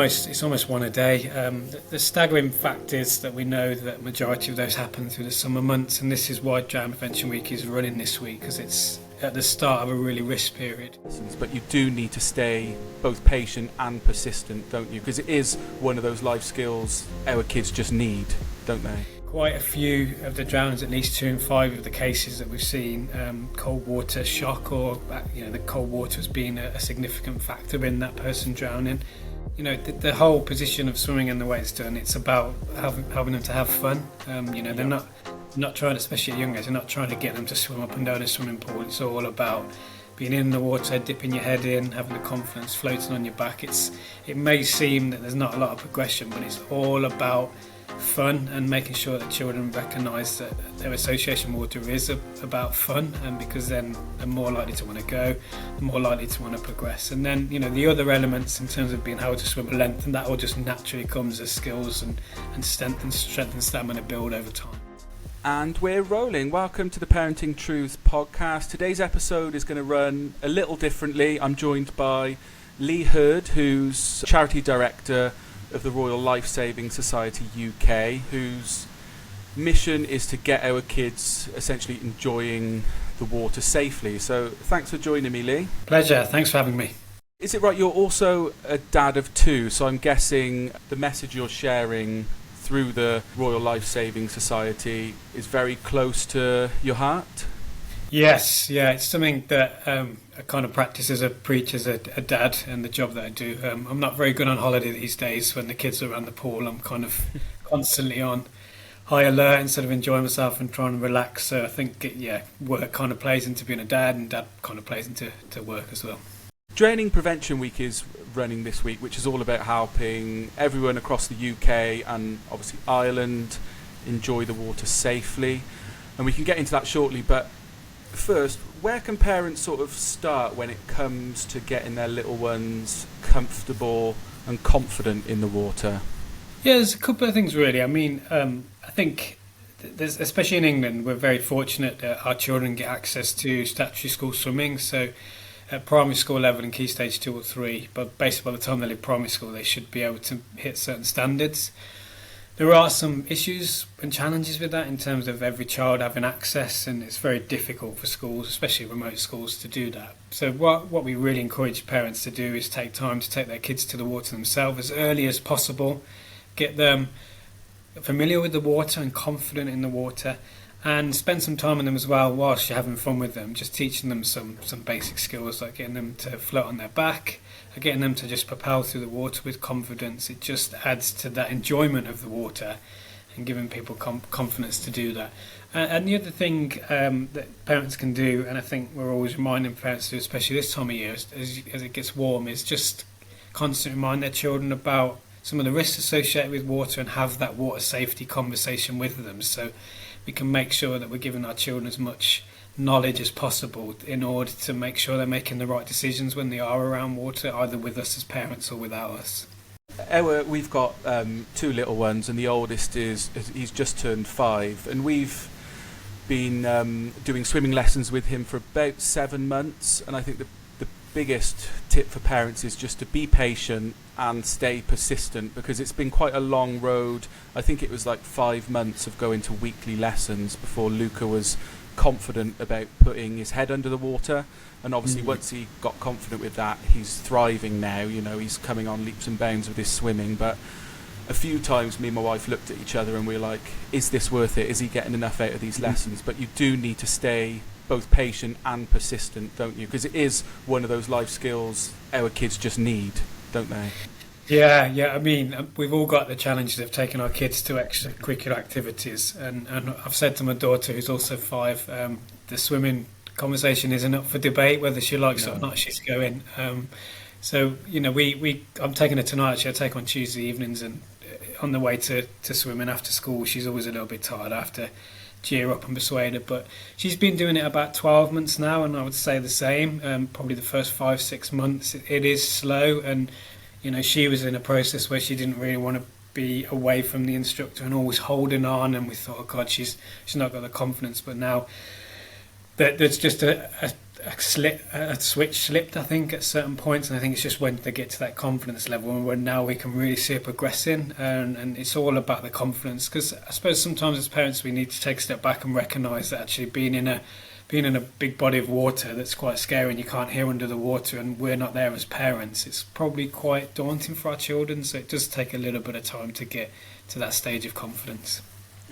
It's almost one a day. The staggering fact is that we know that the majority of those happen through the summer months, and this is why Drown Prevention Week is running this week, because it's at the start of a really risk period. But you do need to stay both patient and persistent, don't you? Because it is one of those life skills our kids just need, don't they? Quite a few of the drownings, at least 2 in 5 of the cases that we've seen, cold water shock, or the cold water has been a significant factor in that person drowning. The whole position of swimming and the way it's done, it's about helping them to have fun. They're not trying, especially at young age, they're not trying to get them to swim up and down a swimming pool. It's all about being in the water, dipping your head in, having the confidence, floating on your back. It may seem that there's not a lot of progression, but it's all about fun and making sure that children recognise that their association with water is about fun, and because then they're more likely to want to go, more likely to want to progress. And then the other elements in terms of being able to swim a length, and that all just naturally comes as skills and strength and stamina build over time. And we're rolling. Welcome to the Parenting Truths podcast. Today's episode is going to run a little differently. I'm joined by Lee Hurd, who's charity director of the Royal Life Saving Society UK, whose mission is to get our kids essentially enjoying the water safely. So thanks for joining me, Lee. Pleasure, thanks for having me. Is it right, you're also a dad of 2, so I'm guessing the message you're sharing through the Royal Life Saving Society is very close to your heart? Yes, it's something that I kind of practice as a preach as a dad, and the job that I do. I'm not very good on holiday these days when the kids are around the pool. I'm kind of constantly on high alert instead of enjoying myself and trying to relax. So I think, work kind of plays into being a dad, and dad kind of plays into work as well. Drowning Prevention Week is running this week, which is all about helping everyone across the UK and obviously Ireland enjoy the water safely. And we can get into that shortly, but first, where can parents sort of start when it comes to getting their little ones comfortable and confident in the water? Yeah, there's a couple of things really. I mean, I think especially in England, we're very fortunate that our children get access to statutory school swimming. So at primary school level in Key Stage 2 or 3, but basically by the time they leave primary school, they should be able to hit certain standards. There are some issues and challenges with that in terms of every child having access, and it's very difficult for schools, especially remote schools, to do that. So what we really encourage parents to do is take time to take their kids to the water themselves as early as possible, get them familiar with the water and confident in the water, and spend some time with them as well whilst you're having fun with them, just teaching them some basic skills like getting them to float on their back, getting them to just propel through the water with confidence. It just adds to that enjoyment of the water and giving people confidence to do that. And the other thing that parents can do, and I think we're always reminding parents to do, especially this time of year as it gets warm, is just constantly remind their children about some of the risks associated with water and have that water safety conversation with them, so we can make sure that we're giving our children as much knowledge as possible in order to make sure they're making the right decisions when they are around water, either with us as parents or without us. We've got 2 little ones, and the oldest he's just turned 5, and we've been doing swimming lessons with him for about 7 months, and I think the biggest tip for parents is just to be patient and stay persistent, because it's been quite a long road. I think it was like 5 months of going to weekly lessons before Luca was confident about putting his head under the water, and obviously once he got confident with that, he's thriving now. He's coming on leaps and bounds with his swimming. But a few times me and my wife looked at each other and we were like, is this worth it? Is he getting enough out of these lessons? But you do need to stay both patient and persistent, don't you? Because it is one of those life skills our kids just need, don't they? Yeah. I mean, we've all got the challenges of taking our kids to extracurricular activities, and I've said to my daughter, who's also 5, the swimming conversation isn't up for debate whether she likes it or not. She's going. So I'm taking her tonight. Actually, I take her on Tuesday evenings, and on the way to swimming after school, she's always a little bit tired. I have to cheer up and persuade her, but she's been doing it about 12 months now, and I would say the same. Probably the first 5-6 months it is slow, and she was in a process where she didn't really want to be away from the instructor and always holding on, and we thought, oh God, she's not got the confidence. But now there's just a switch slipped, I think, at certain points, and I think it's just when they get to that confidence level, and when now we can really see it progressing, and it's all about the confidence. Because I suppose sometimes as parents we need to take a step back and recognise that actually being in a big body of water that's quite scary and you can't hear under the water, and we're not there as parents, it's probably quite daunting for our children. So it does take a little bit of time to get to that stage of confidence.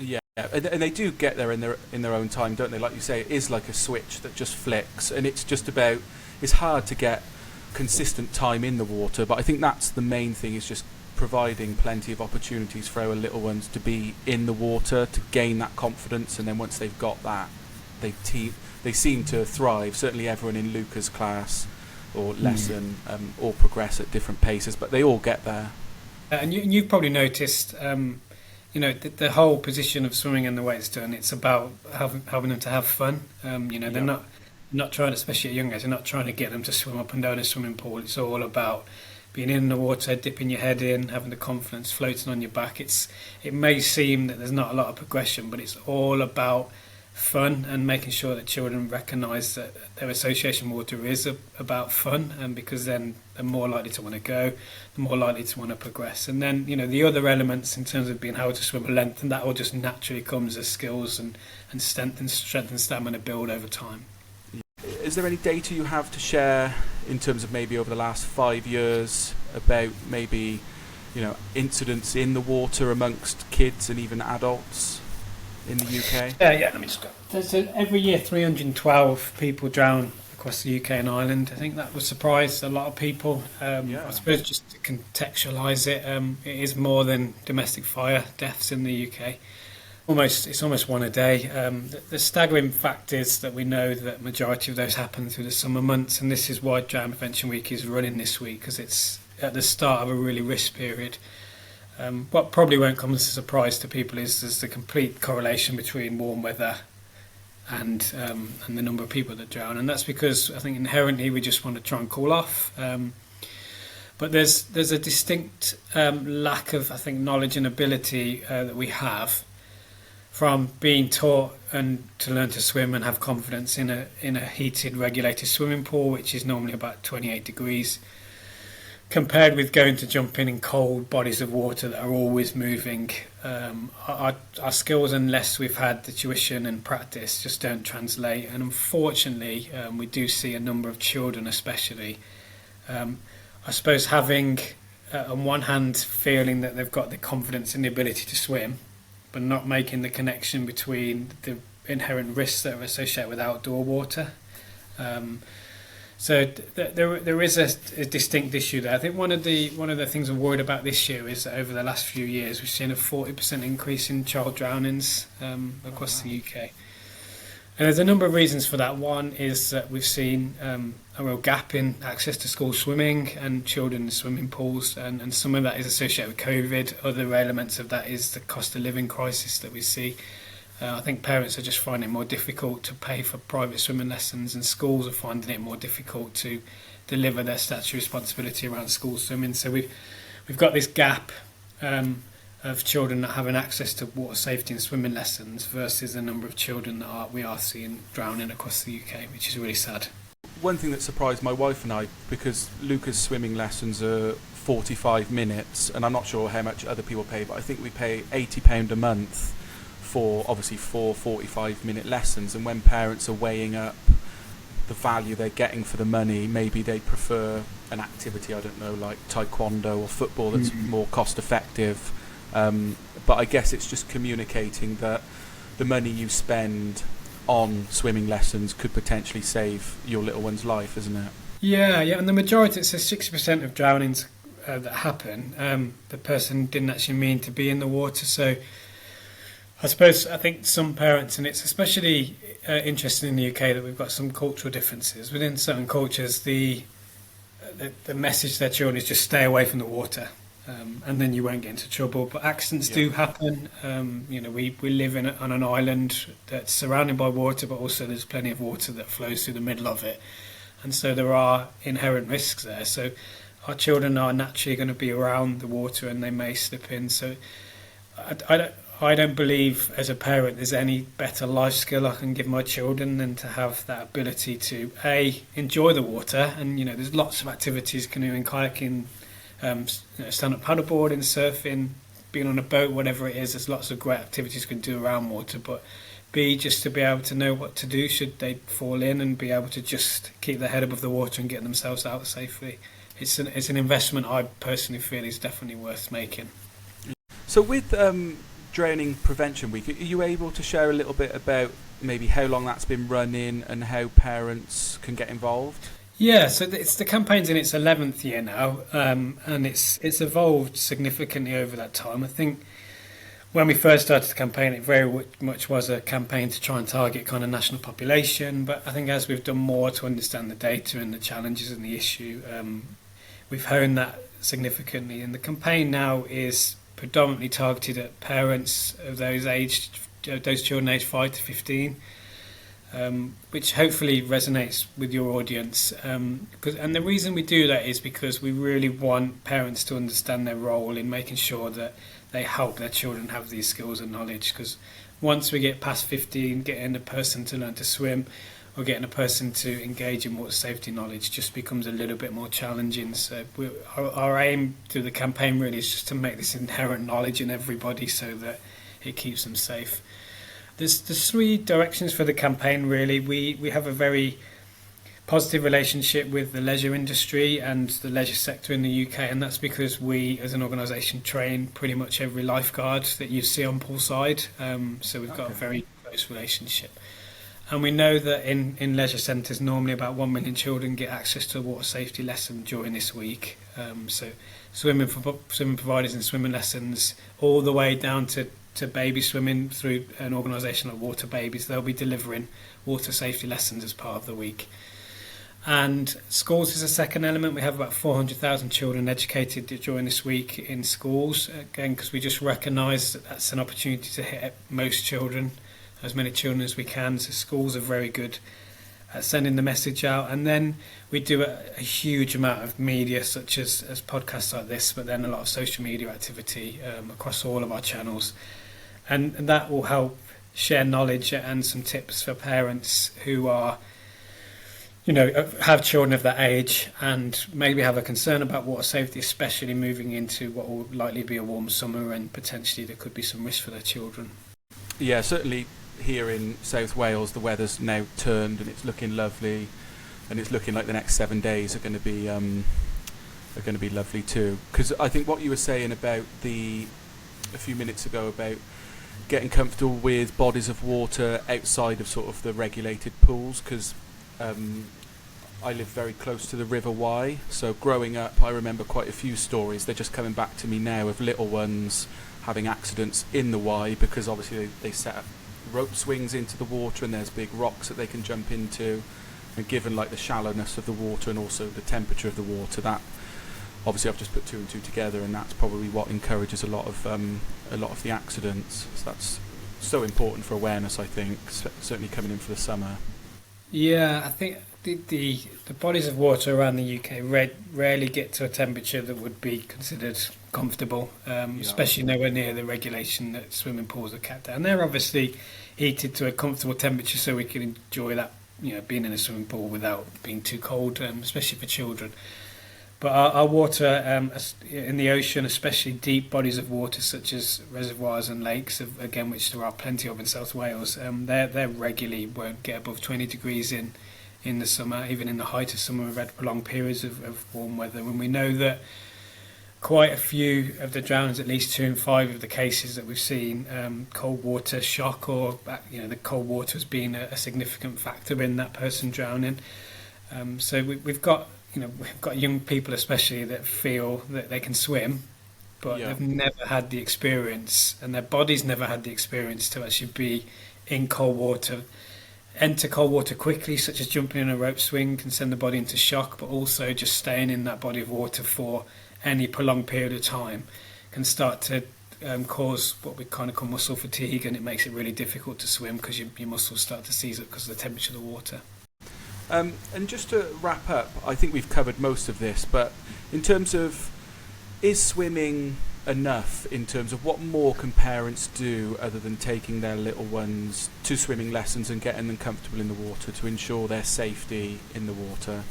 Yeah, and they do get there in their own time, don't they? Like you say, it is like a switch that just flicks, and it's just about. It's hard to get consistent time in the water, but I think that's the main thing, is just providing plenty of opportunities for our little ones to be in the water, to gain that confidence, and then once they've got that, they seem to thrive. Certainly everyone in Luca's class or lesson all progress at different paces, but they all get there. And you've probably noticed, the whole position of swimming and the way it's done, it's about having them to have fun. They're not trying, especially at young age, they're not trying to get them to swim up and down a swimming pool. It's all about being in the water, dipping your head in, having the confidence, floating on your back. It may seem that there's not a lot of progression, but it's all about fun and making sure that children recognise that their association with water is about fun, and because then they're more likely to want to go, they're more likely to want to progress. And then the other elements in terms of being able to swim a length, and that all just naturally comes as skills and strength and stamina build over time. Is there any data you have to share in terms of maybe over the last 5 years about maybe incidents in the water amongst kids and even adults in the UK? Yeah. Let me just go. So every year, 312 people drown across the UK and Ireland. I think that would surprise a lot of people. I suppose just to contextualise it, it is more than domestic fire deaths in the UK. It's almost one a day. The staggering fact is that we know that majority of those happen through the summer months, and this is why Drown Prevention Week is running this week, because it's at the start of a really risk period. What probably won't come as a surprise to people is there's the complete correlation between warm weather and the number of people that drown, and that's because I think inherently we just want to try and cool off. But there's a distinct lack of, I think, knowledge and ability that we have from being taught and to learn to swim and have confidence in a heated, regulated swimming pool, which is normally about 28 degrees. Compared with going to jump in cold bodies of water that are always moving, our skills, unless we've had the tuition and practice, just don't translate. And unfortunately, we do see a number of children especially, I suppose, having, on one hand, feeling that they've got the confidence and the ability to swim, but not making the connection between the inherent risks that are associated with outdoor water. So there is a distinct issue there. I think one of the things I'm worried about this year is that over the last few years we've seen a 40% increase in child drownings across the UK. And there's a number of reasons for that. One is that we've seen a real gap in access to school swimming and children in swimming pools, and some of that is associated with COVID. Other elements of that is the cost of living crisis that we see. I think parents are just finding it more difficult to pay for private swimming lessons, and schools are finding it more difficult to deliver their statutory responsibility around school swimming. So we've got this gap of children not having access to water safety and swimming lessons versus the number of children that we are seeing drowning across the UK, which is really sad. One thing that surprised my wife and I, because Luca's swimming lessons are 45 minutes, and I'm not sure how much other people pay, but I think we pay £80 a month for obviously 4 45-minute lessons, and when parents are weighing up the value they're getting for the money, maybe they prefer an activity, I don't know, like taekwondo or football that's more cost effective. But I guess it's just communicating that the money you spend on swimming lessons could potentially save your little one's life, isn't it? Yeah, and the majority, it says 60% of drownings that happen, the person didn't actually mean to be in the water. So I think some parents, and it's especially interesting in the UK that we've got some cultural differences. Within certain cultures, the message to their children is just stay away from the water, and then you won't get into trouble. But accidents do happen. We live on an island that's surrounded by water, but also there's plenty of water that flows through the middle of it, and so there are inherent risks there. So our children are naturally going to be around the water, and they may slip in. So I don't believe as a parent there's any better life skill I can give my children than to have that ability to enjoy the water. And there's lots of activities: canoeing, kayaking, stand-up paddleboarding, surfing, being on a boat, whatever it is. There's lots of great activities you can do around water. But B, just to be able to know what to do should they fall in, and be able to just keep their head above the water and get themselves out safely. It's an investment I personally feel is definitely worth making. So with Drowning Prevention Week, are you able to share a little bit about maybe how long that's been running and how parents can get involved? Yeah, so the campaign's in its 11th year now, and it's evolved significantly over that time. I think when we first started the campaign, it very much was a campaign to try and target kind of national population, but I think as we've done more to understand the data and the challenges and the issue, we've honed that significantly, and the campaign now is predominantly targeted at parents of those children aged 5 to 15, which hopefully resonates with your audience. And the reason we do that is because we really want parents to understand their role in making sure that they help their children have these skills and knowledge. Because once we get past 15, getting a person to learn to swim or getting a person to engage in water safety knowledge just becomes a little bit more challenging. So our aim through the campaign really is just to make this inherent knowledge in everybody so that it keeps them safe. There's 3 directions for the campaign really. We have a very positive relationship with the leisure industry and the leisure sector in the UK, and that's because we as an organisation train pretty much every lifeguard that you see on poolside, so we've got a very close relationship. And we know that in leisure centres, normally about 1 million children get access to a water safety lesson during this week. So swimming providers and swimming lessons, all the way down to baby swimming through an organisation like Water Babies, they'll be delivering water safety lessons as part of the week. And schools is a second element. We have about 400,000 children educated during this week in schools, again, because we just recognise that that's an opportunity to hit most children, as many children as we can. So schools are very good at sending the message out. And then we do a huge amount of media, such as podcasts like this, but then a lot of social media activity across all of our channels. And that will help share knowledge and some tips for parents who are, have children of that age and maybe have a concern about water safety, especially moving into what will likely be a warm summer, and potentially there could be some risk for their children. Yeah, certainly here in South Wales the weather's now turned and it's looking lovely, and it's looking like the next 7 days are going to be lovely too. Because I think what you were saying about a few minutes ago about getting comfortable with bodies of water outside of sort of the regulated pools, because I live very close to the River Wye, so growing up I remember quite a few stories, they're just coming back to me now, of little ones having accidents in the Wye because obviously they set up rope swings into the water and there's big rocks that they can jump into, and given like the shallowness of the water and also the temperature of the water, that obviously I've just put 2 and 2 together, and that's probably what encourages a lot of the accidents. So that's so important for awareness, I think, certainly coming in for the summer. Yeah, I think the bodies of water around the UK rarely get to a temperature that would be considered comfortable, especially nowhere near the regulation that swimming pools are kept at. And they're obviously heated to a comfortable temperature so we can enjoy that, being in a swimming pool without being too cold, especially for children. But our water in the ocean, especially deep bodies of water such as reservoirs and lakes, again, which there are plenty of in South Wales, they regularly won't get above 20 degrees in the summer. Even in the height of summer, we've had prolonged periods of warm weather. And we know that quite a few of the drownings, at least 2 in 5 of the cases that we've seen, cold water shock, or the cold water has been a significant factor in that person drowning. So we've got young people especially that feel that they can swim, but they've never had the experience, and their body's never had the experience to actually be in cold water. Enter cold water quickly, such as jumping in a rope swing, can send the body into shock, but also just staying in that body of water for any prolonged period of time can start to cause what we kind of call muscle fatigue, and it makes it really difficult to swim because your muscles start to seize up because of the temperature of the water. And just to wrap up, I think we've covered most of this, but in terms of, is swimming enough in terms of what more can parents do other than taking their little ones to swimming lessons and getting them comfortable in the water to ensure their safety in the water?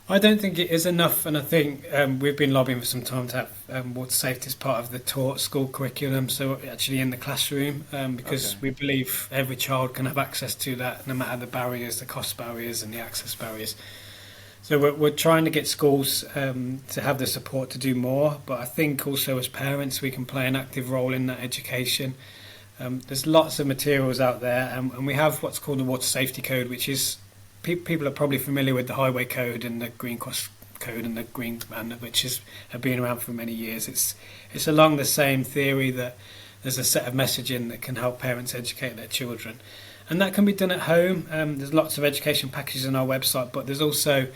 I don't think it is enough, and I think we've been lobbying for some time to have water safety as part of the taught school curriculum, so actually in the classroom, because Okay. we believe every child can have access to that, no matter the barriers, the cost barriers, and the access barriers. So we're trying to get schools to have the support to do more, but I think also as parents we can play an active role in that education. There's lots of materials out there, and we have what's called the Water Safety Code, which is people are probably familiar with the Highway Code and the Green Cross Code and the Green Banner, which have been around for many years. It's along the same theory that there's a set of messaging that can help parents educate their children, and that can be done at home. There's lots of education packages on our website, but there's also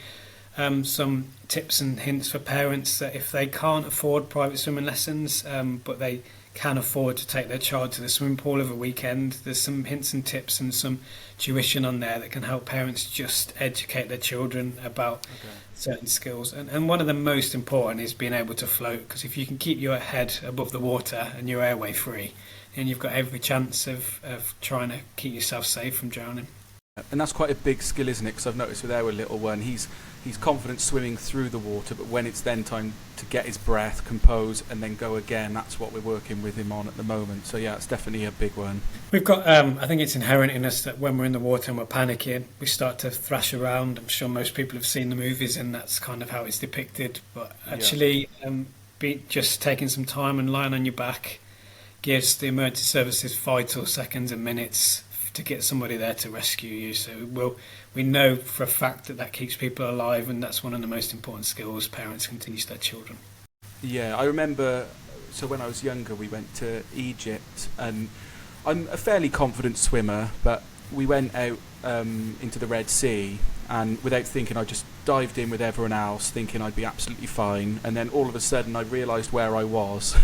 some tips and hints for parents that if they can't afford private swimming lessons, but they can afford to take their child to the swimming pool over a weekend, there's some hints and tips and some tuition on there that can help parents just educate their children about Okay. certain skills. And one of the most important is being able to float, because if you can keep your head above the water and your airway free, then you've got every chance of trying to keep yourself safe from drowning. And that's quite a big skill, isn't it? Because I've noticed with our little one, he's confident swimming through the water, but when it's then time to get his breath, compose, and then go again, that's what we're working with him on at the moment. So yeah, it's definitely a big one. We've got, I think it's inherent in us that when we're in the water and we're panicking, we start to thrash around. I'm sure most people have seen the movies and that's kind of how it's depicted. But actually, just taking some time and lying on your back gives the emergency services vital seconds and minutes to get somebody there to rescue you. So we know for a fact that that keeps people alive, and that's one of the most important skills parents can teach their children. Yeah, I remember. So when I was younger, we went to Egypt, and I'm a fairly confident swimmer, but we went out into the Red Sea, and without thinking, I just dived in with everyone else, thinking I'd be absolutely fine. And then all of a sudden, I realised where I was,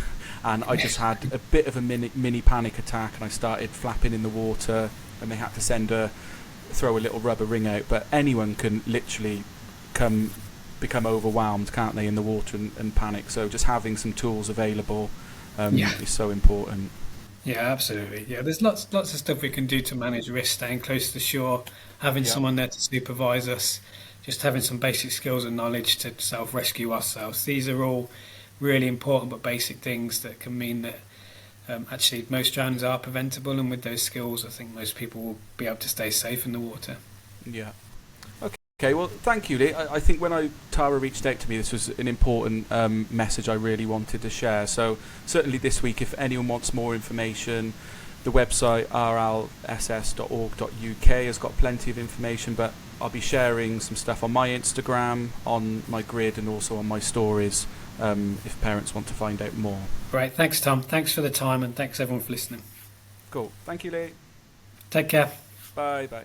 and I just had a bit of a mini panic attack, and I started flapping in the water, and they had to throw a little rubber ring out. But anyone can literally become overwhelmed, can't they, in the water and panic? So just having some tools available is so important. Yeah, absolutely. Yeah, there's lots of stuff we can do to manage risk, staying close to shore, having Yeah. someone there to supervise us, just having some basic skills and knowledge to self-rescue ourselves. These are all really important but basic things that can mean that actually most drownings are preventable, and with those skills I think most people will be able to stay safe in the water. Yeah. Okay, well, thank you, Lee. I think when Tara reached out to me, this was an important message I really wanted to share. So certainly this week, if anyone wants more information, the website rlss.org.uk has got plenty of information, but I'll be sharing some stuff on my Instagram, on my grid, and also on my stories if parents want to find out more. Great, thanks Tom, thanks for the time, and thanks everyone for listening. Cool. Thank you, Lee. Take care. Bye. Bye.